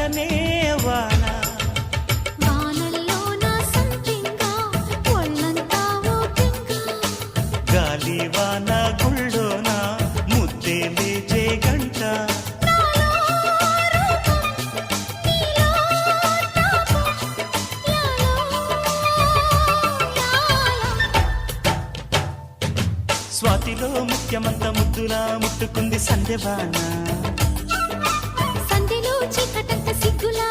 వెంటనే వాన వానల్లోన సంపింగా ఒళ్ళంతా ఊపింగా గాలి వాన గుళ్ళోన ముద్దే లేచే గంట స్వాతిలో ముఖ్యమంత ముద్దులా ముట్టుకుంది సంధ్యవాన సంధ్యలో చీకటంత సిగ్గులా